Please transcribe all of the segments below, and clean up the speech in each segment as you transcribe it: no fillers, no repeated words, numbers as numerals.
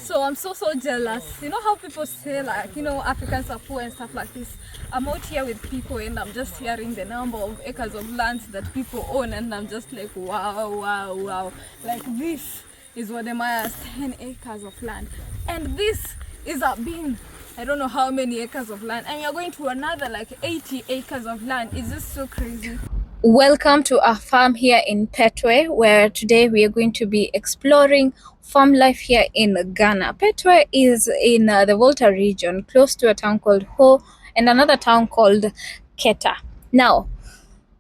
So I'm so jealous. You know how people say, like, you know, Africans are poor and stuff like this. I'm out here with people and I'm just hearing the number of acres of land that people own, and I'm just like, wow. Like, this is what the Mayas, 10 acres of land. And this is a bin. I don't know how many acres of land. And you're going to another like 80 acres of land. It's just so crazy. Welcome to our farm here in Petwe, where today we are going to be exploring farm life here in Ghana. Petwe is in the Volta region, close to a town called Ho and another town called Keta. Now,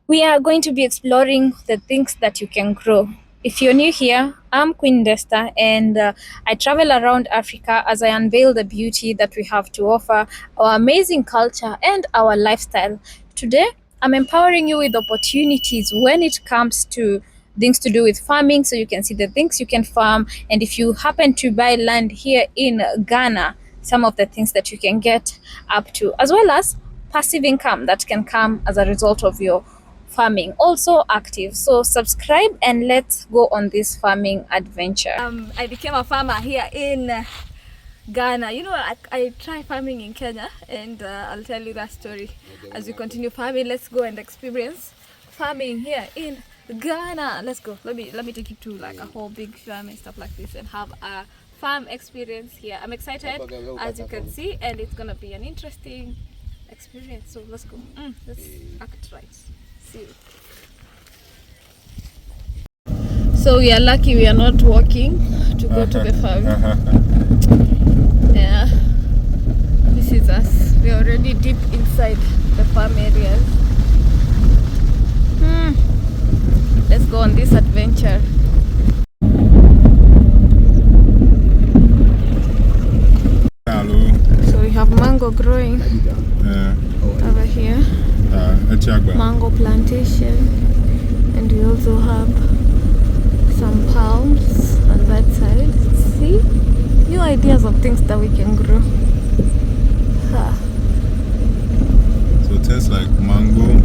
we are going to be exploring the things that you can grow. If you're new here, I'm Queen Desta, and I travel around Africa as I unveil the beauty that we have to offer, our amazing culture and our lifestyle. Today, I'm empowering you with opportunities when it comes to things to do with farming, so you can see the things you can farm, and if you happen to buy land here in Ghana, some of the things that you can get up to, as well as passive income that can come as a result of your farming, also active. So subscribe and let's go on this farming adventure. I became a farmer here in Ghana. You know, I tried farming in Kenya, and I'll tell you that story as we continue farming. Let's go and experience farming here in Ghana. Let's go. Let me take you to like a whole big farm and stuff like this and have a farm experience here. I'm excited, as you can see, and it's gonna be an interesting experience. So let's go. Let's act right. See you. So we are lucky we are not walking to go to the farm. Yeah, this is us. We are already deep inside the farm areas. Let's go on this adventure. Hello. So we have mango growing over here. Mango plantation, and we also have some palms on that side. See, new ideas of things that we can grow. So things like mango,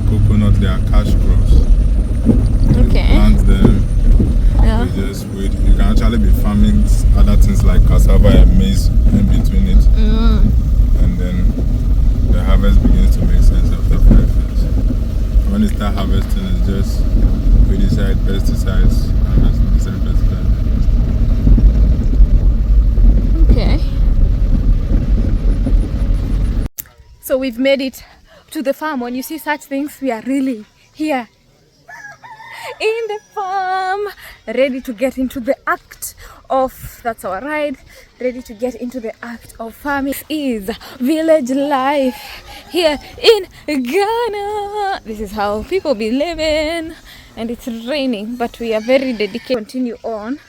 coconut, they are cash crops. Okay. You plant them. Yeah. You just wait. You can actually be farming other things like cassava and maize in between it, and then the harvest begins to make sense after 5 years. When you start harvesting, it's just weedicide, pesticides, harvest, pesticides. Okay. So we've made it to the farm. When you see such things, we are really here in the farm, ready to get into the act of, that's our ride, ready to get into the act of farming. This is village life here in Ghana. This is how people be living, and it's raining, but we are very dedicated. Continue on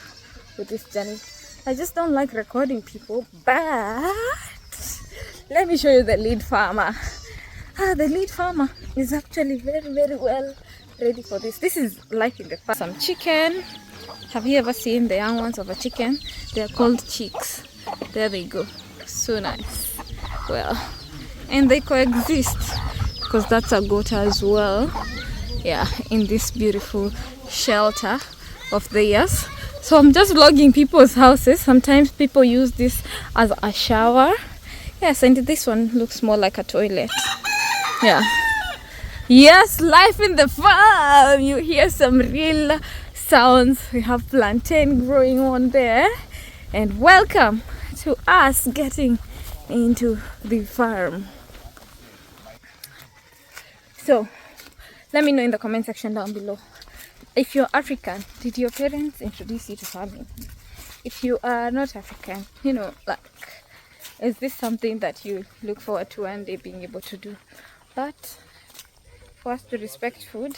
with this journey. I just don't like recording people, but let me show you the lead farmer. The lead farmer is actually very well ready for this. This is life in the farm. Some chicken. Have you ever seen the young ones of a chicken? They are called chicks. There they go. So nice. Well, and they coexist because that's a goat as well. Yeah, in this beautiful shelter of theirs. So I'm just vlogging people's houses. Sometimes people use this as a shower. Yes, and this one looks more like a toilet. Yeah. Yes, life in the farm. You hear some real sounds. We have plantain growing on there. And welcome to us getting into the farm. So, let me know in the comment section down below. If you're African, did your parents introduce you to farming? If you are not African, you know, like, is this something that you look forward to one day being able to do? But for us to respect food.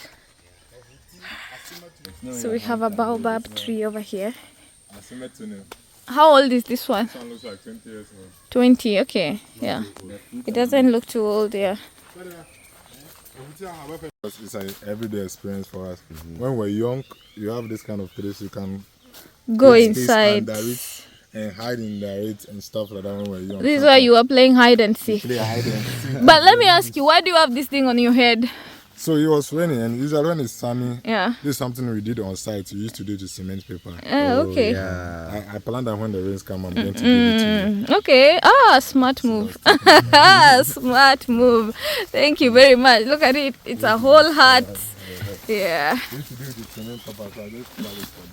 So we have a baobab tree over here. How old is this one? This one looks like 20 years old. 20, okay, yeah. It doesn't look too old, yeah. It's an everyday experience for us. When we're young, you have this kind of place you can Go inside. And hide in it and stuff like that when we're young. This is why you are playing hide and seek. Play hide and seek. But let me ask you, why do you have this thing on your head? So it was raining, and usually when it's sunny, Yeah. this is something we did on site. We used to do the cement paper. Okay. Yeah. I planned that when the rains come, I'm going to give it to you. Okay. Smart move. Smart move. Thank you very much. Look at it. It's a whole heart. Yeah. We used to do the cement paper, so I just planned it for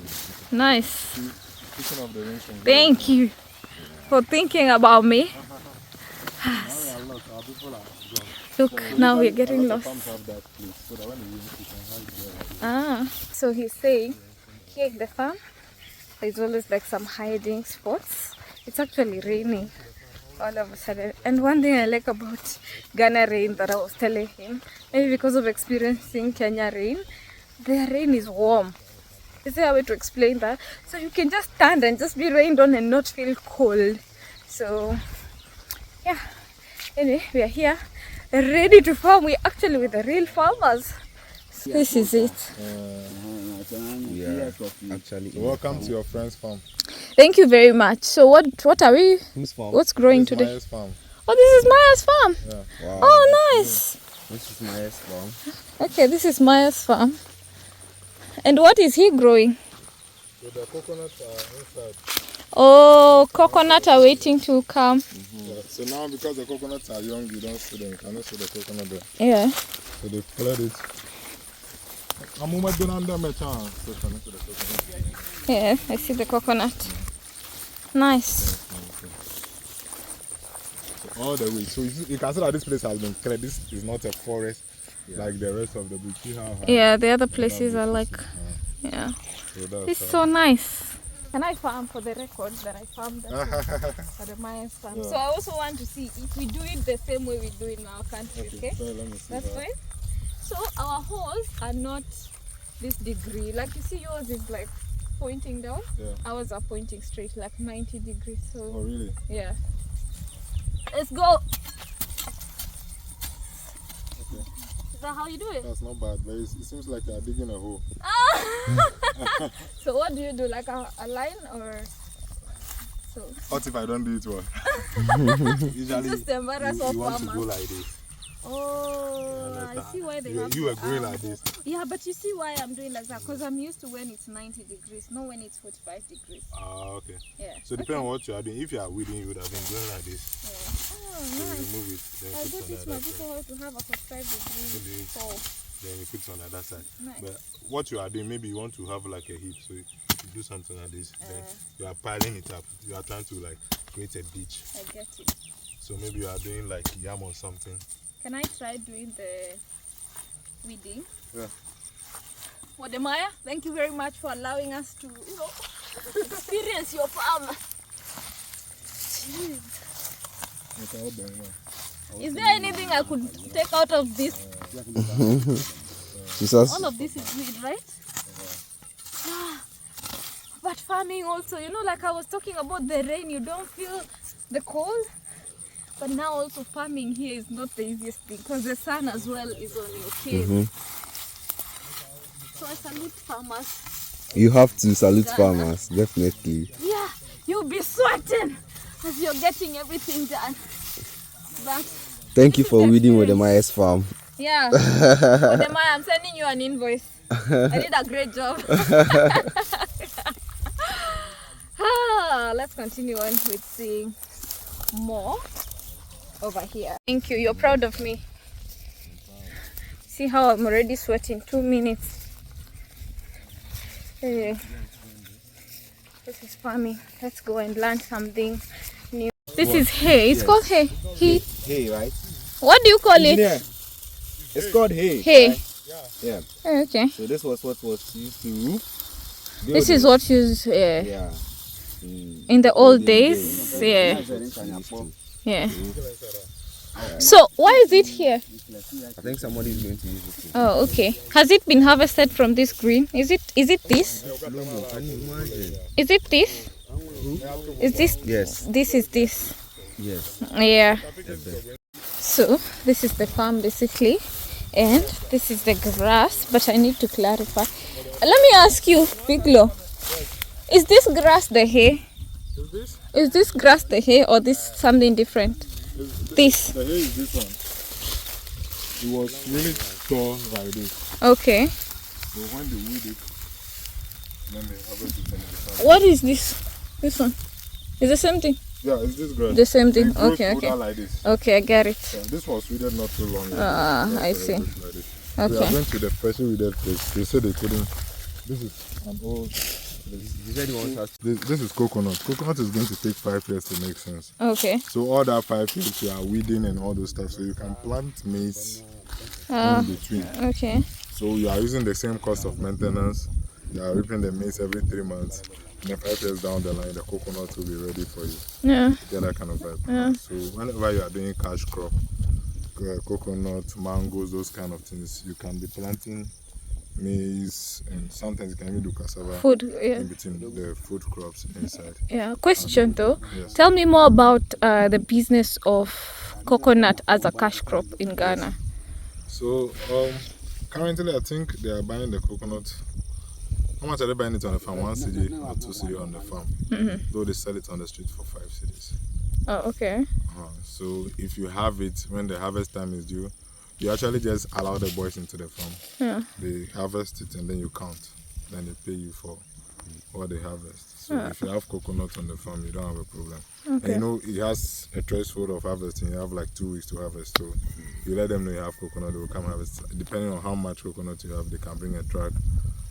them. Nice. Speaking of the rains from Thank you for thinking about me. Look, now we're getting lost. So he's saying here in the farm there's always like some hiding spots. It's actually raining all of a sudden. And one thing I like about Ghana rain that I was telling him, maybe because of experiencing Kenya rain, their rain is warm. Is there a way to explain that? So you can just stand and just be rained on and not feel cold. So yeah, anyway, we are here ready to farm. We're actually with the real farmers. This is it. Yeah, actually. Welcome to your friend's farm. Thank you very much. So what are we? Whose farm? What's growing This is today? Maya's farm. Oh, this is Maya's farm. Yeah. Wow. Oh, nice. This is Maya's farm. Okay, this is Maya's farm. And what is he growing? So the coconuts are inside. Oh, coconut are waiting to come. Yeah. So now because the coconuts are young, you don't see them. You cannot see the coconut there. Yeah. So they cleared it. I'm almost done under my chance. So connect to the coconut. Yeah, I see the coconut. Nice. So all the way. So you can see that this place has been cleared. This is not a forest like the rest of the bush. Yeah, the other places are like, yeah. So that's It's so nice. Can I farm for the record that I farmed for the Maya's farm? Yeah. So I also want to see if we do it the same way we do in our country, okay? So let me see That's that. fine. So our holes are not this degree. Like you see, yours is like pointing down. Yeah. Ours are pointing straight, like 90 degrees. So Oh really? yeah. Let's go. Okay. Is that how you do it? That's not bad, but it seems like you're digging a hole. So what do you do? Like a line or so? What if I don't do it well? Usually, Just embarrass you all want to go farmers. like this. Oh, I see why they have You were to going arm. like this. Yeah, but you see why I'm doing like that? Because I'm used to when it's 90 degrees, not when it's 45 degrees. Ah, okay. Yeah. So depending on what you are doing, if you are weeding, you would have been going like this. Yeah. Oh, So you nice. remove it, then I put got it this on the my other side. people how to have a 45 degree Maybe. hole. Then you put it on the other side. Nice. But what you are doing, maybe you want to have like a heap, so you do something like this. Then you are piling it up. You are trying to like create a ditch. I get it. So maybe you are doing like yam or something. Can I try doing the weeding? Yeah. WODE Maya, thank you very much for allowing us to, experience your farm. Jeez. Is there anything I could take out of this? Jesus. All of this is weed, right? But farming also, like I was talking about the rain, you don't feel the cold. But now also farming here is not the easiest thing because the sun as well is on your case. So I salute farmers. You have to salute farmers, definitely. Yeah, you'll be sweating as you're getting everything done. But Thank you for weeding with the Maya's farm. yeah, WODE Maya, I'm sending you an invoice. I did a great job. Let's continue on with seeing more over here. Thank you. You're proud of me. See how I'm already sweating. 2 minutes. Anyway, this is farming. Let's go and learn something new. This is hay. It's called hay. Hay. Hay, right? What do you call it? Yeah. It's called hay. Hay. Right? Yeah. Okay. So this was what was used to. This is what you use Yeah. in the old days. Yeah. Yeah. So why is it here? I think somebody is going to use it. Oh, okay. Has it been harvested from this green? Is it this? Can you imagine? Is it this? Is this? Yes. This is this. Yes. Yeah. So this is the farm basically, and this is the grass. But I need to clarify. Let me ask you, Biglo. Is this grass the hay? Is this grass the hay or this something different? This. The hay is this one. It was really tall like this. Okay. So when they weed it, then they harvest it and they farm. What is this? This one? Is the same thing? Yeah, it's this grass. The same thing. It grows Okay, okay. older like this. Okay, I get it. Yeah, this was weeded not too long ago. I see. Like this. So I Okay. went to the person weeded place. They said they couldn't. This is an old. He said he wants us. This is coconut. Coconut is going to take 5 years to make sense. Okay. So all that 5 years you are weeding and all those stuff. So you can plant maize in between. Okay. So you are using the same cost of maintenance. You are reaping the maize every 3 months. And then 5 years down the line, the coconut will be ready for you. Yeah. You get that kind of vibe. Yeah. So whenever you are doing cash crop, coconut, mangoes, those kind of things, you can be planting maize and sometimes you can even do cassava Food. Yeah. in between the food crops inside. Yeah. Question though. Yes. Tell me more about the business of coconut as a cash crop in Ghana. So currently I think they are buying the coconut. How much are they buying it on the farm? 1 cedi or 2 cedi on the farm. Though they sell it on the street for 5 cedis. Oh, okay. So if you have it when the harvest time is due, you actually just allow the boys into the farm. Yeah. They harvest it and then you count. Then they pay you for what they harvest. So if you have coconut on the farm, you don't have a problem. Okay. And you know, it has a threshold of harvesting. You have like 2 weeks to harvest. So you let them know you have coconut, they will come harvest. Depending on how much coconut you have, they can bring a truck,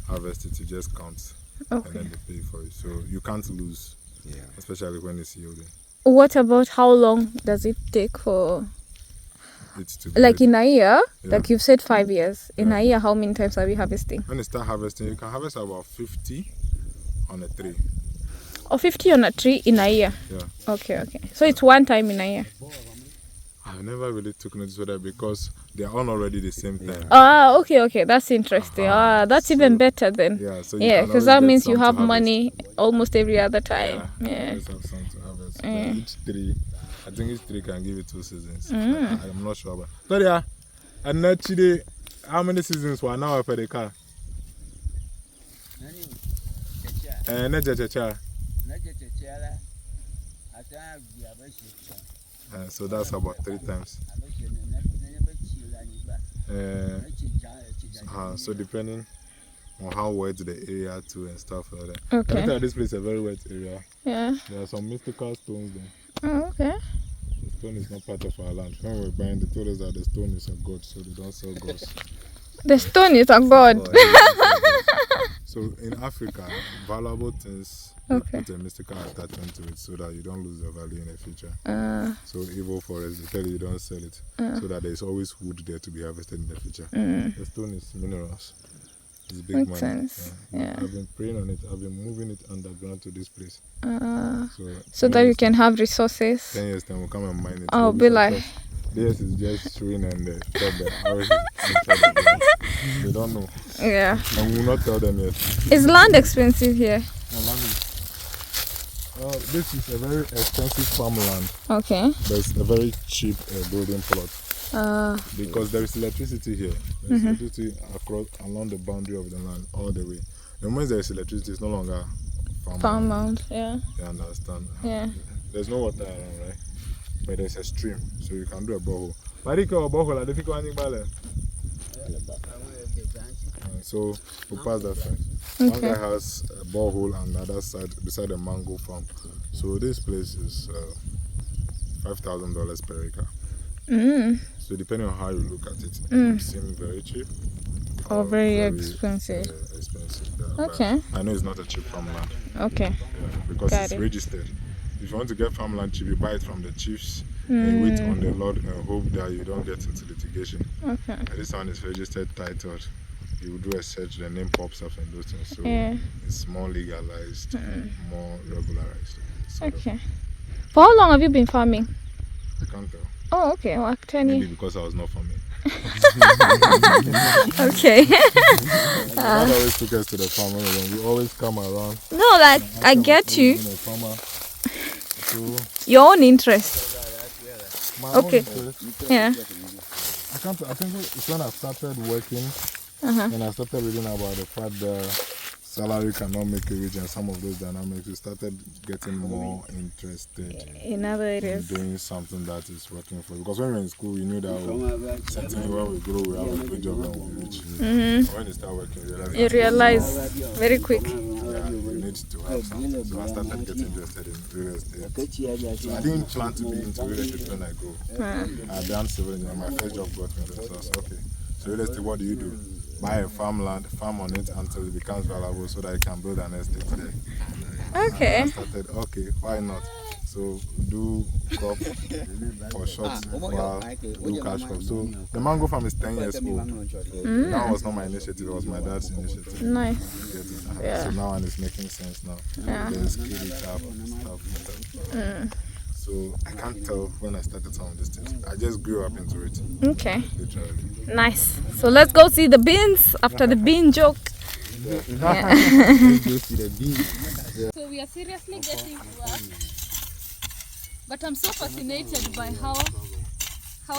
harvest it, you just count. Okay. And then they pay for it. So you can't lose, especially when it's yielding. What about how long does it take for, It's to be like ready. in a year? Yeah. Like you've said 5 years. In Yeah. a year, how many times are we harvesting? When you start harvesting, you can harvest about 50 on a tree. Or 50 on a tree in a year? Yeah. Okay, okay. So it's one time in a year? I never really took notice of that because they are all already the same time. Ah, okay, okay. That's interesting. That's even better then. Yeah, so you Yeah, can because always that get means you some to have harvest. money almost every other time. Yeah, Yeah. always have some to harvest. Yeah. Like each tree, I think each tree can give you 2 seasons. I'm not sure about. So yeah, and actually, how many seasons were now for the car? So that's about 3 times. So depending on how wet the area too and stuff like that. Okay. I think this place is a very wet area. Yeah. There are some mystical stones there. Oh, okay. The stone is not part of our land. When we were buying, they told us that the stone is a god, so they don't sell gods. The stone is a god. So in Africa, valuable things, Okay. they put a mystical attachment to it so that you don't lose the value in the future. So evil forest, they tell you don't sell it, so that there's always wood there to be harvested in the future. The stone is minerals. It's big Makes money. sense. Yeah. I've been praying on it. I've been moving it underground to this place. So that you can have resources. 10 years time we'll come and mine it. I'll So be we like, shall test. This is just showing and the ours is inside the ground. They don't know. yeah. And we will not tell them yet. Is land expensive here? This is a very expensive farmland, Okay. but it's a very cheap building plot because there is electricity here. There's electricity along the boundary of the land all the way. The moment there is electricity, it's no longer Farmland, yeah. You understand? Yeah. There's no water around, right? But there's a stream, so you can do a borehole. So we pass that side. One guy has a borehole on the other side, beside the mango farm. So this place is $5,000 per acre. So depending on how you look at it, it will seem very cheap or very expensive. Expensive. Okay. I know it's not a cheap farmland. Okay. Because Got it's it. registered. If you want to get farmland cheap, you buy it from the chiefs and wait on the Lord and hope that you don't get into litigation. Okay. And this one is registered, titled. You do a search, the name pops up and those things. So Yeah. it's more legalized, more regularized. sort of. Okay. For how long have you been farming? I can't tell. Oh, okay. Like 10 Maybe years. because I was not farming. Okay. God always took us to the farm when we always come around. No, like, I get you. being a farmer. So Your own interest. my Okay. own interest, Yeah. I think it's when I started working and I started reading about the fact that salary cannot make you rich and some of those dynamics, we started getting more interested in other in areas. doing something that is working for you. Because when we were in school, we knew that certainly when we grow, we have a good job and we'll reach. But when you start working, You realize very quick. you need to have something. So I started getting interested in real estate. So I didn't plan to be into real estate when I go. I had done civil engineering. My first job got me there. So I was okay. So real estate, what do you do? Buy a farmland, farm on it until it becomes valuable so that you can build an estate there. Okay. And I started, okay, why not? So do crop for shops while do cash crop. So the mango farm is 10 years old. That was not my initiative, it was my dad's initiative. Nice. Yeah. So now it's making sense now. Yeah. There's scale it up and stuff. So I can't tell when I started some of these things. I just grew up into it. Okay. Literally. Nice. So let's go see the beans after the bean joke. Yeah. So we are seriously getting to work. But I'm so fascinated by how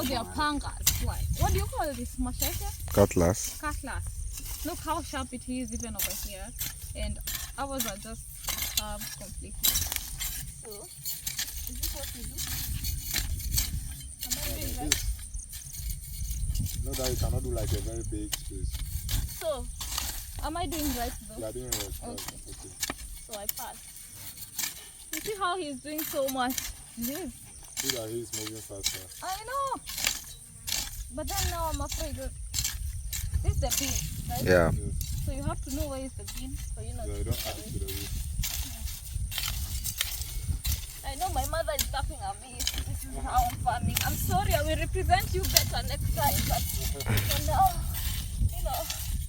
they are pangas. What do you call this? Machete? Cutlass. Cutlass. Look how sharp it is even over here. And ours are just carved completely. So, is this what we do? Am I doing right? No, that you cannot do like a very big space. So, am I doing right though? You are doing right. Okay. Okay. So I pass. You see how he's doing so much? This. See that he's moving faster. I know. But then now I'm afraid of this is the bean, right? Yeah. So you have to know where is the bean for you not Yeah, you don't add it to the roof. I know my mother is laughing at me. This is how I'm farming. I'm sorry, I will represent you better next time. But for now, you know.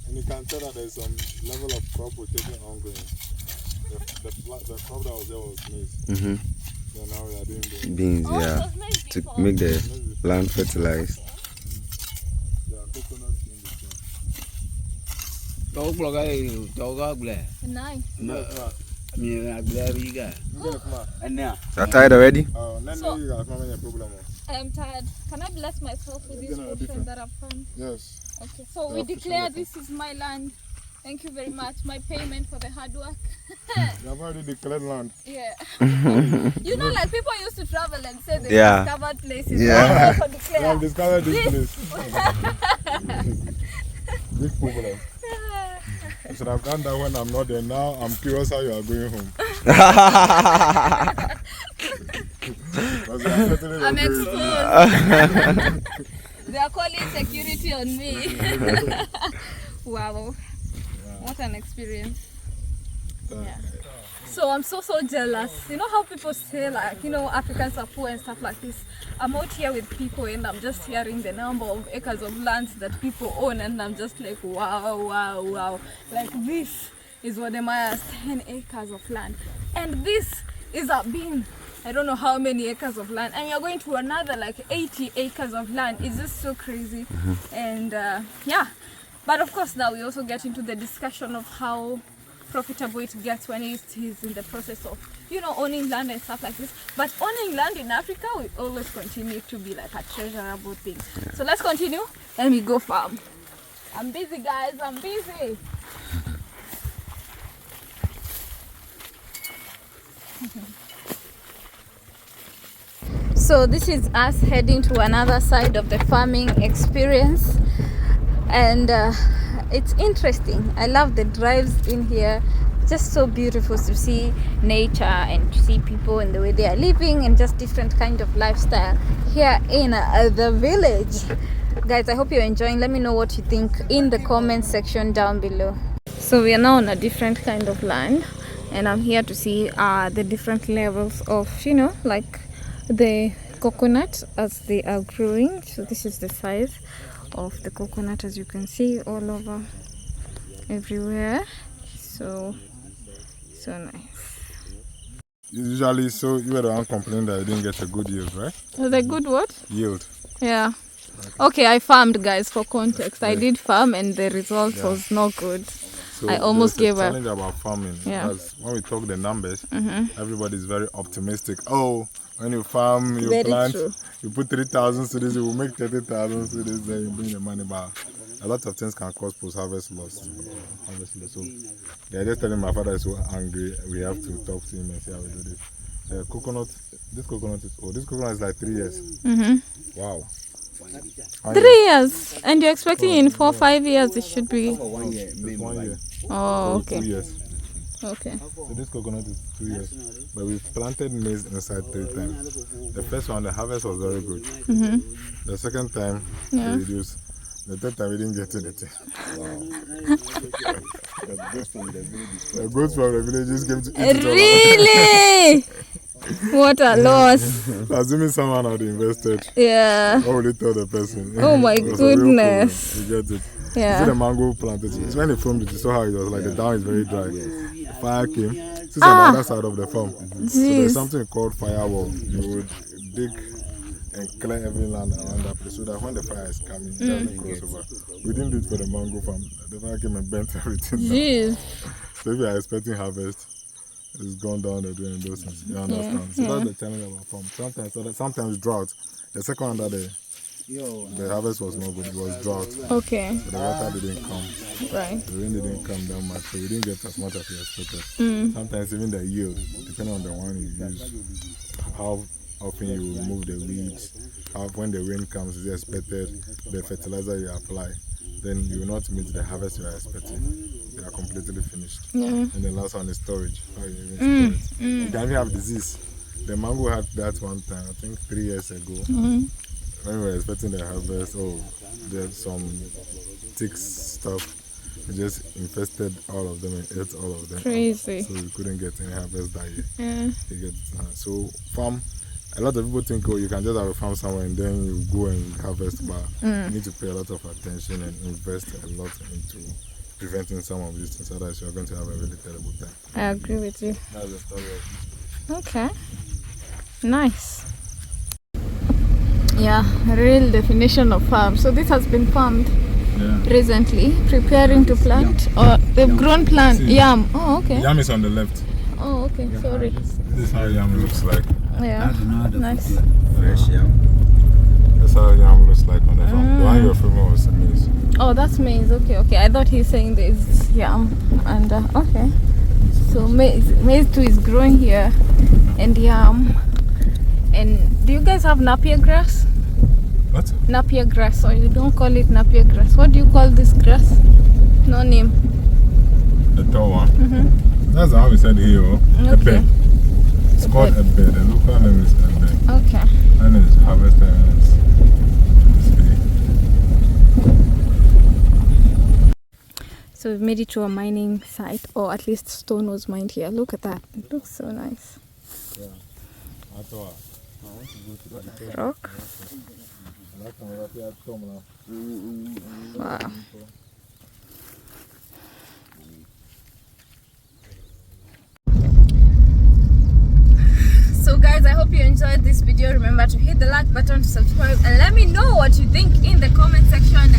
And you can tell that there's some level of crop rotation ongoing. The crop that was there was maize. So now we are doing the Beans, Oh, it yeah. was made To before. make the land fertilized. yeah, coconut in between. Đâu có cái đâu có gle. Nice. Mình là gle gì cả. Anh nè. Are tired already? Then So- you guys have a problem. I am tired. Can I bless myself with this gonna ocean different. that I've found? Yes. Okay, so we Yeah, for declare sure. this is my land. Thank you very much. My payment for the hard work. You have already declared land. Yeah. You know, like people used to travel and say they Yeah. discovered places. Yeah. I also You declare. have discovered this place. Big problem. I should have done that when I'm not there. Now I'm curious how you are going home. Because you are certainly I'm not going exposed. They are calling security on me. Wow. What an experience. Yeah. So I'm so jealous. You know how people say like, you know, Africans are poor and stuff like this. I'm out here with people and I'm just hearing the number of acres of land that people own and I'm just like, wow. Like this is what the MAYAS 10 acres of land. And this is a bean. I don't know how many acres of land. And you're going to another like 80 acres of land. It's just so crazy. And yeah. But of course now we also get into the discussion of how profitable it gets when he's in the process of, you know, owning land and stuff like this. But owning land in Africa will always continue to be like a treasurable thing. So let's continue. Let me go farm. I'm busy, guys. I'm busy. So this is us heading to another side of the farming experience. And it's interesting. I love the drives in here. Just so beautiful to see nature and to see people and the way they are living and just different kind of lifestyle here in the village. Guys, I hope you're enjoying. Let me know what you think in the comment section down below. So we are now on a different kind of land and I'm here to see the different levels of, you know, like the coconut as they are growing. So this is the size of the coconut, as you can see, all over everywhere. So nice. Usually, so you were the one complaining that you didn't get a good yield, right? The good what? Yield. Yeah. Okay, I farmed, guys, for context. I did farm and the result was not good. So I almost there's gave a up. challenge about farming. Yeah. Because when we talk the numbers, everybody's very optimistic. Oh, when you farm, you Very plant, true. you put 3,000 cedis, you will make 30,000 cedis, then you bring the money back. a lot of things can cause post-harvest loss. So they're just telling my father is so angry. We have to talk to him and see how we do this. Coconut. This coconut is like 3 years. Wow. 3 years, and you're expecting in 4 or 5 years it should be. 1 year, maybe 1 year. Oh, okay. 2 years. Okay. So this coconut is 2 years, but we've planted maize inside 3 times. The first one, the harvest was very good. The second time, we reduced. The third time, we didn't get anything. Wow. The goats from the village just came to eat it all. Really? What a loss. Assuming someone had invested. Yeah. What would they tell the person? Oh my goodness. You get it? Yeah. You see the mango plant, it's when they filmed it, you saw how it was like the down is very dry. The fire came, it's on the other side of the farm. So there's something called firewall. You would dig and clear every land around that place so that when the fire is coming, it doesn't cross over. We didn't do it for the mango farm. The fire came and bent everything down. So if you are expecting harvest, it's gone down the drain and those things. You understand? So that's the challenge of our farm. Sometimes drought. The second one that the harvest was not good, it was drought. Okay. So the water didn't come. Right. The rain didn't come that much, so we didn't get as much as we expected. Sometimes even the yield, depending on the one you use, how often you remove the weeds, when the rain comes, is expected, the fertilizer you apply, then you will not meet the harvest you are expecting. They are completely finished. And the last one is storage. How you even store it. You can even have disease. The mango had that one time, I think 3 years ago. When we were expecting the harvest, there's some tick stuff. We just infested all of them and ate all of them. Crazy. So we couldn't get any harvest that year. You get it? So farm, a lot of people think, you can just have a farm somewhere and then you go and harvest, but you need to pay a lot of attention and invest a lot into preventing some of these things, otherwise you're going to have a really terrible time. I agree with you. That's the story of it. Okay. Nice. Yeah, real definition of farm. So this has been farmed recently, preparing to plant, or they've grown plant yam. Oh, okay. Yam is on the left. Oh, okay. Sorry. This is how yam looks like. Yeah. Nice. Fresh yam. That's how yam looks like on the farm. The one you're filming was maize. Oh, that's maize. Okay, okay. I thought he's saying there's yam. And okay. So maize too is growing here, and yam. And do you guys have napier grass? What? Napier grass, or you don't call it napier grass. What do you call this grass? No name. The tall one? That's how we said here. A bed. It's called a bed. The local name is a bed. Okay. And it's harvested and it's So we've made it to a mining site, or at least stone was mined here. Look at that. It looks so nice. Yeah. I thought I want to go to the Rock. Wow. So guys, I hope you enjoyed this video. Remember to hit the like button, to subscribe, and let me know what you think in the comment section